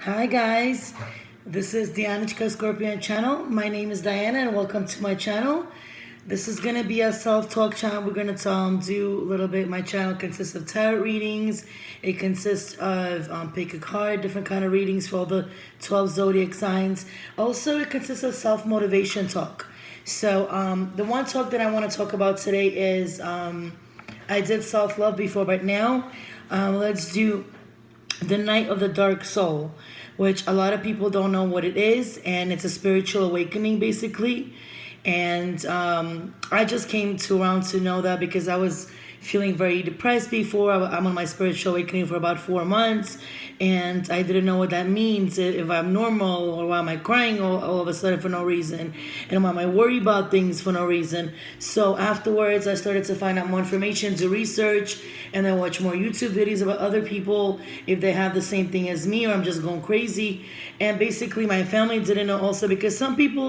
Hi guys, this is Dianichka Scorpion channel. My name is Diana and welcome to my channel. This is going to be a self-talk channel. We're going to do a little bit. My channel consists of tarot readings. It consists of pick a card, different kind of readings for all the 12 zodiac signs. Also, it consists of self-motivation talk. So the one talk that I want to talk about today is I did self-love before, but now let's do the Night of the Dark Soul, which a lot of people don't know what it is, and it's a spiritual awakening basically. And I just came to around to know that because I was feeling very depressed before. I'm on my spiritual awakening for about 4 months, and I didn't know what that means, if I'm normal, or why am I crying all of a sudden for no reason, and why am I worried about things for no reason. So afterwards I started to find out more information, to research, and then watch more YouTube videos about other people, if they have the same thing as me or I'm just going crazy. And basically my family didn't know also, because some people,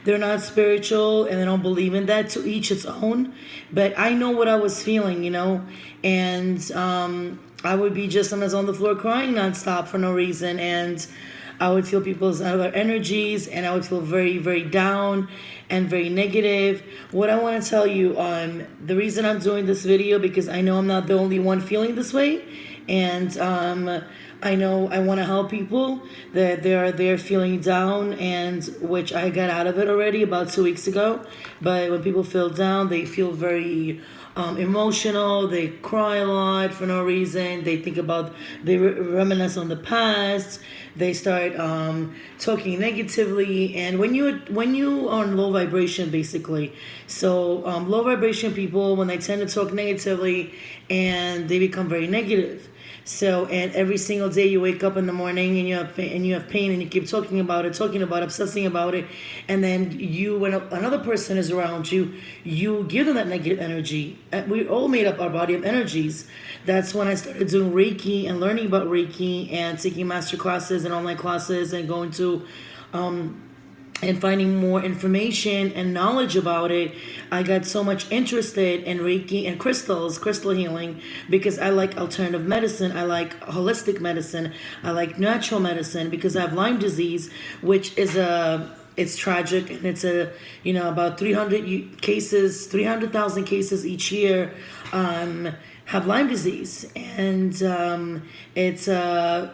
they're not spiritual and they don't believe in that. To each its own. But I know what I was feeling, and I would be just sometimes on the floor crying nonstop for no reason, and I would feel people's other energies, and I would feel very, very down and very negative. What I want to tell you, the reason I'm doing this video, because I know I'm not the only one feeling this way, and I know I want to help people that they're feeling down, and which I got out of it already about 2 weeks ago. But when people feel down, they feel very emotional. They cry a lot for no reason. They think about, they reminisce on the past. They start talking negatively, and when you are on low vibration, basically, so low vibration people, when they tend to talk negatively, and they become very negative. So, and every single day you wake up in the morning and you have pain, and you keep talking about it, obsessing about it, and then when another person is around you, you give them that negative energy. We all made up our body of energies. That's when I started doing Reiki and learning about Reiki and taking master classes and online classes and going to and finding more information and knowledge about it. I got so much interested in Reiki and crystal healing, because I like alternative medicine. I like holistic medicine. I like natural medicine, because I have Lyme disease, which is it's tragic, and it's about 300,000 cases each year have Lyme disease, and it's a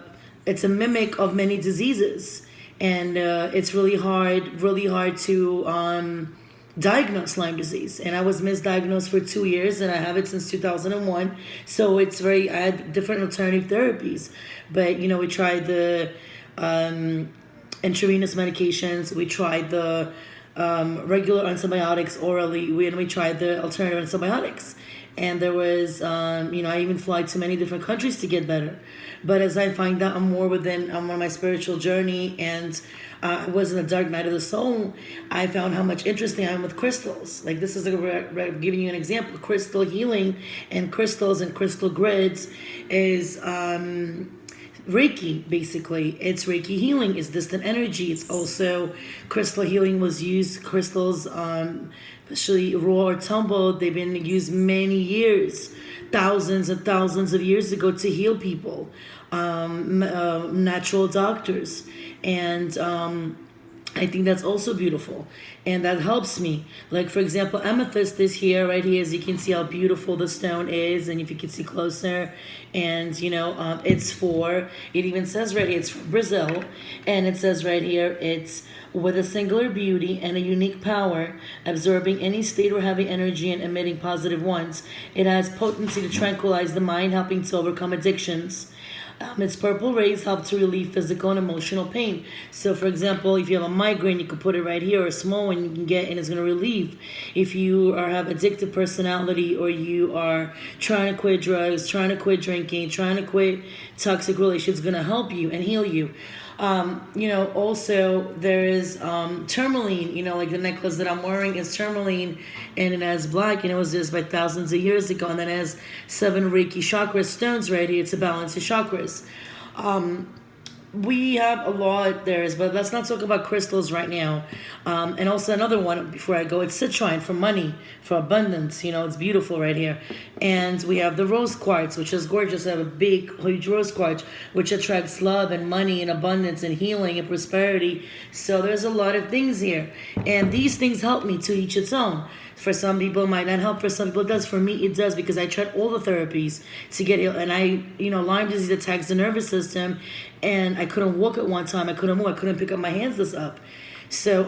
mimic of many diseases. And it's really hard to diagnose Lyme disease. And I was misdiagnosed for 2 years, and I have it since 2001. So I had different alternative therapies. But, we tried the intravenous medications. We tried the regular antibiotics orally. We tried the alternative antibiotics. And there was, I even fly to many different countries to get better. But as I find out I'm on my spiritual journey, and I was in the dark night of the soul, I found how much interesting I am with crystals. Like, this is giving you an example. Crystal healing and crystals and crystal grids is Reiki, basically. It's Reiki healing. It's distant energy. It's also crystal healing was used. Crystals, especially raw or tumbled, they've been used many years, thousands and thousands of years ago, to heal people. Natural doctors, and I think that's also beautiful, and that helps me. Like, for example, amethyst is here, right here, as you can see how beautiful the stone is, and if you can see closer, and it even says right here, it's from Brazil, and it says right here, it's with a singular beauty and a unique power, absorbing any state or heavy energy and emitting positive ones. It has potency to tranquilize the mind, helping to overcome addictions. Its purple rays help to relieve physical and emotional pain. So, for example, if you have a migraine, you can put it right here, or a small one you can get, and it's going to relieve. If you have addictive personality, or you are trying to quit drugs, trying to quit drinking, trying to quit toxic relations, it's going to help you and heal you. Also there is tourmaline, like the necklace that I'm wearing is tourmaline, and it has black, and it was used by thousands of years ago, and then it has 7 Reiki chakra stones right here to balance your chakras. we have a lot there, but let's not talk about crystals right now. And also another one before I go, it's citrine for money, for abundance. It's beautiful right here. And we have the rose quartz, which is gorgeous. I have a big, huge rose quartz, which attracts love and money and abundance and healing and prosperity. So there's a lot of things here. And these things help me, to each its own. For some people, it might not help. For some people, it does. For me, it does, because I tried all the therapies to get ill. And Lyme disease attacks the nervous system, and I couldn't walk at one time. I couldn't move. I couldn't pick up my hands this up. So,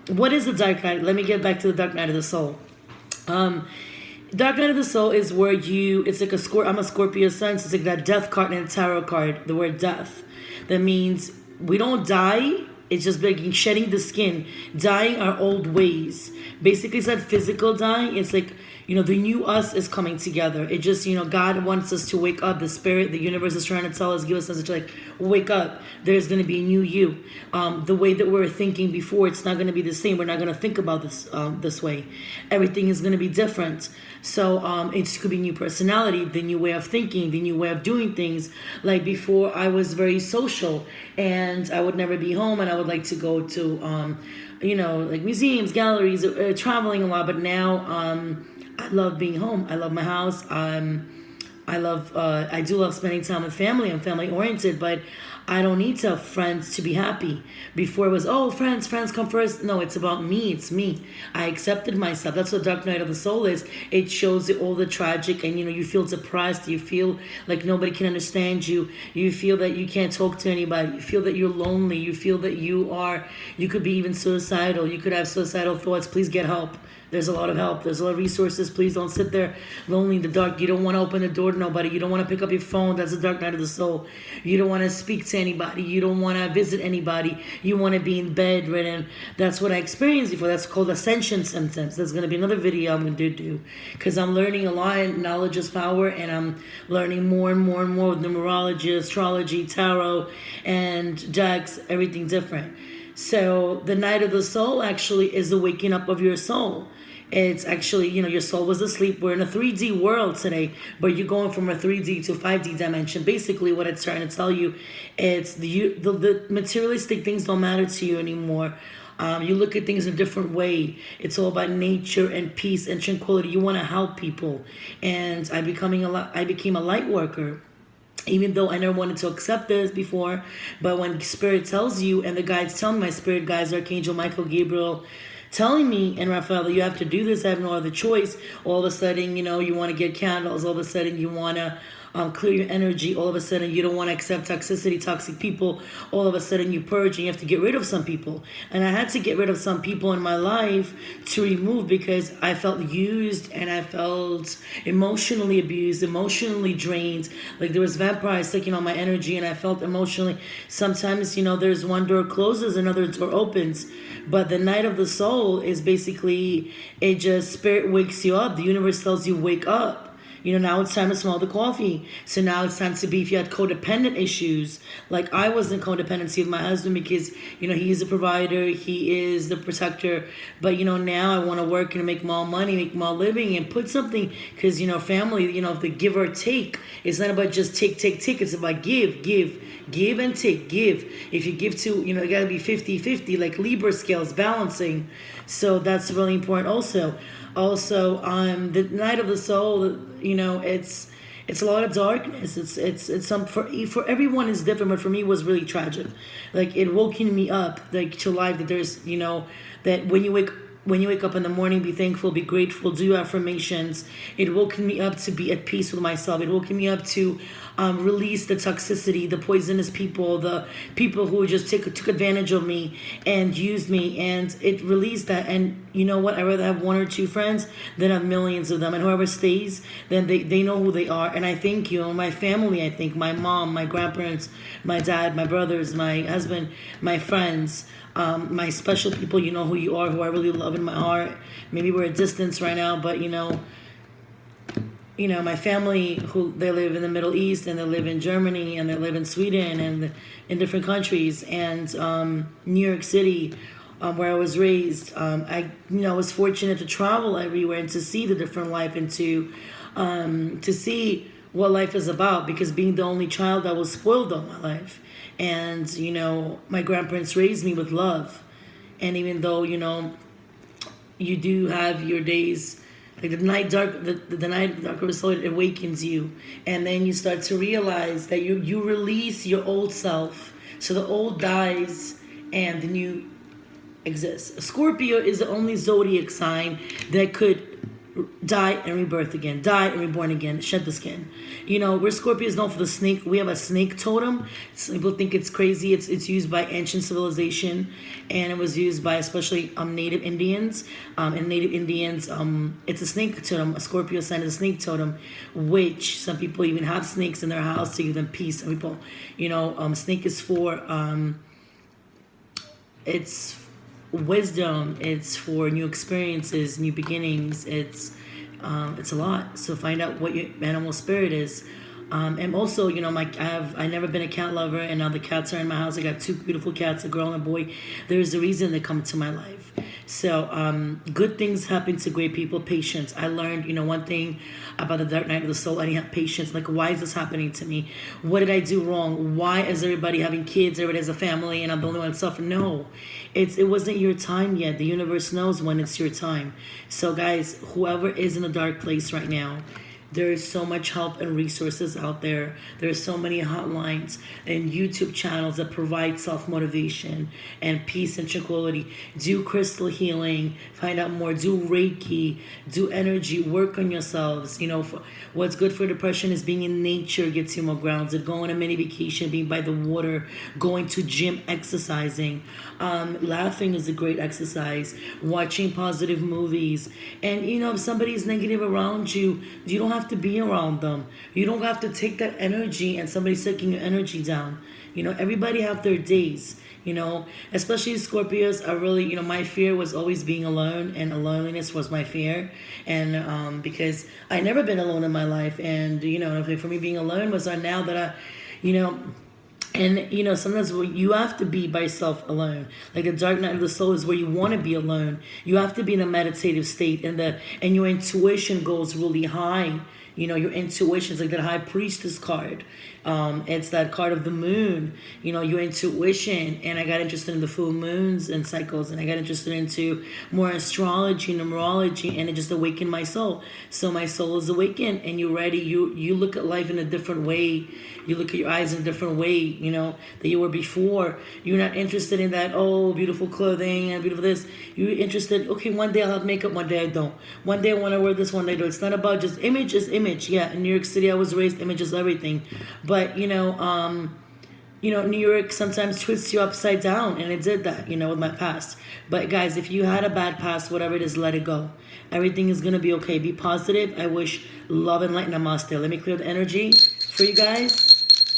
what is the dark night? Let me get back to the dark night of the soul. Dark night of the soul is where it's like I'm a Scorpio sun, so it's like that death card and a tarot card, the word death. That means we don't die. It's just like shedding the skin, dying our old ways. Basically, it's not physical dying. It's like, the new us is coming together. It just, God wants us to wake up. The spirit, the universe is trying to tell us, give us a message like, wake up. There's going to be a new you. The way that we were thinking before, it's not going to be the same. We're not going to think about this way. Everything is going to be different. So it could be new personality, the new way of thinking, the new way of doing things. Like before, I was very social, and I would never be home, and I would like to go to, like museums, galleries, traveling a lot. But now I love being home. I love my house. I do love spending time with family. I'm family oriented, but I don't need to have friends to be happy. Before it was, friends come first. No, it's about me. It's me. I accepted myself. That's what Dark Night of the Soul is. It shows you all the tragic, and you feel depressed. You feel like nobody can understand you. You feel that you can't talk to anybody. You feel that you're lonely. You feel that you could be even suicidal. You could have suicidal thoughts. Please get help. There's a lot of help. There's a lot of resources. Please don't sit there lonely in the dark. You don't want to open the door to nobody. You don't want to pick up your phone. That's the dark night of the soul. You don't want to speak to anybody. You don't want to visit anybody. You want to be in bed, right? And that's what I experienced before. That's called ascension symptoms. There's going to be another video I'm going to do, because I'm learning a lot. Knowledge is power, and I'm learning more and more and more with numerology, astrology, tarot, and decks, everything different. So the night of the soul actually is the waking up of your soul. It's actually, your soul was asleep. We're in a 3D world today, but you're going from a 3D to 5D dimension. Basically, what it's trying to tell you, it's the materialistic things don't matter to you anymore. You look at things in a different way. It's all about nature and peace and tranquility. You want to help people. And I became a light worker. Even though I never wanted to accept this before, but when Spirit tells you, and the guides tell me, my spirit guides, Archangel Michael, Gabriel, telling me, and Raphael, that you have to do this, I have no other choice. All of a sudden, you want to get candles. All of a sudden, you want to clear your energy. All of a sudden, you don't want to accept toxicity, toxic people. All of a sudden, you purge, and you have to get rid of some people. And I had to get rid of some people in my life to remove, because I felt used, and I felt emotionally abused, emotionally drained. Like there was vampires sucking on my energy, and I felt emotionally. Sometimes, there's one door closes, another door opens. But the night of the soul is basically, spirit wakes you up. The universe tells you, wake up. Now it's time to smell the coffee. So now it's time to be, if you had codependent issues, like I was in codependency with my husband, because, he is a provider, he is the protector. But, now I want to work and make more money, make more living, and put something, because, family, the give or take. It's not about just take. It's about give and take, give. If you give to, it got to be 50-50, like Libra scales, balancing. So that's really important also. The night of the soul, it's a lot of darkness. It's some, for everyone is different, but for me it was really tragic. Like it woken me up, like to life, that there's, that when you wake up in the morning, be thankful, be grateful, do affirmations. It woke me up to be at peace with myself. It woke me up to release the toxicity, the poisonous people, the people who just took advantage of me and used me, and it released that. And you know what? I'd rather have one or two friends than have millions of them. And whoever stays, then they know who they are. And I thank you, my family. I think my mom, my grandparents, my dad, my brothers, my husband, my friends. My special people, who you are, who I really love in my heart. Maybe we're at distance right now, but my family, who they live in the Middle East, and they live in Germany, and they live in Sweden, and in different countries, and New York City, where I was raised. I was fortunate to travel everywhere and to see the different life, and to see what life is about, because being the only child, I was spoiled all my life. And, my grandparents raised me with love. And even though, you do have your days, like the night darker of soul, it awakens you. And then you start to realize that you release your old self. So the old dies and the new exists. Scorpio is the only zodiac sign that could die and rebirth again, die and reborn again, shed the skin. We're Scorpios known for the snake. We have a snake totem. Some people think it's crazy. It's used by ancient civilization, and it was used by especially Native Indians. And Native Indians, it's a snake totem. A Scorpio sign is a snake totem, which some people even have snakes in their house to give them peace. Some people, snake is for it's wisdom. It's for new experiences, new beginnings. It's a lot. So find out what your animal spirit is. And also, I never been a cat lover, and now the cats are in my house. I got 2 beautiful cats, a girl and a boy. There's a reason they come to my life. So good things happen to great people. Patience. I learned, one thing about the dark night of the soul. I didn't have patience. Like, why is this happening to me? What did I do wrong? Why is everybody having kids? Everybody has a family, and I'm the only one suffering? No, it wasn't your time yet. The universe knows when it's your time. So guys, whoever is in a dark place right now, there is so much help and resources out there. There are so many hotlines and YouTube channels that provide self-motivation and peace and tranquility. Do crystal healing, find out more. Do Reiki, do energy, work on yourselves. What's good for depression is being in nature, gets you more grounded. Going on a mini vacation, being by the water, going to gym, exercising. Laughing is a great exercise. Watching positive movies. And, if somebody's negative around you, you don't have to be around them. You don't have to take that energy and somebody's taking your energy down. Everybody have their days, especially Scorpios are really, my fear was always being alone, and loneliness was my fear. And because I never been alone in my life, and, for me being alone was now that and sometimes you have to be by yourself alone. Like the dark night of the soul is where you want to be alone. You have to be in a meditative state, and your intuition goes really high. Your intuition is like that high priestess card. It's that card of the moon, your intuition. And I got interested in the full moons and cycles, and I got interested into more astrology, numerology, and it just awakened my soul. So my soul is awakened, and you're ready. You look at life in a different way. You look at your eyes in a different way, that you were before. You're not interested in that, beautiful clothing and beautiful this. You're interested, okay, one day I'll have makeup, one day I don't. One day I want to wear this, one day I don't. It's not about just image is image. Yeah, in New York City I was raised, image is everything. But, New York sometimes twists you upside down, and it did that, with my past. But guys, if you had a bad past, whatever it is, let it go. Everything is going to be okay. Be positive. I wish love and light. Namaste. Let me clear the energy for you guys.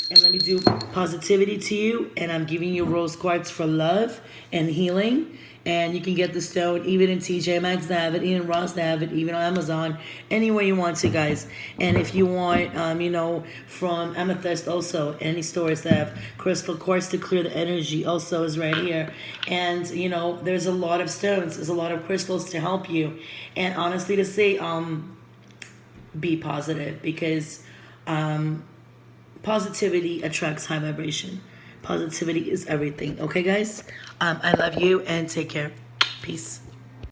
And let me do positivity to you. And I'm giving you rose quartz for love and healing. And you can get the stone even in TJ Maxx, they have it, even Ross, they have it, even on Amazon, anywhere you want to, guys. And if you want, from Amethyst also, any stores that have crystal quartz to clear the energy also is right here. And, there's a lot of stones, there's a lot of crystals to help you. And honestly to say, be positive, because positivity attracts high vibration. Positivity is everything. Okay, guys? I love you, and take care. Peace.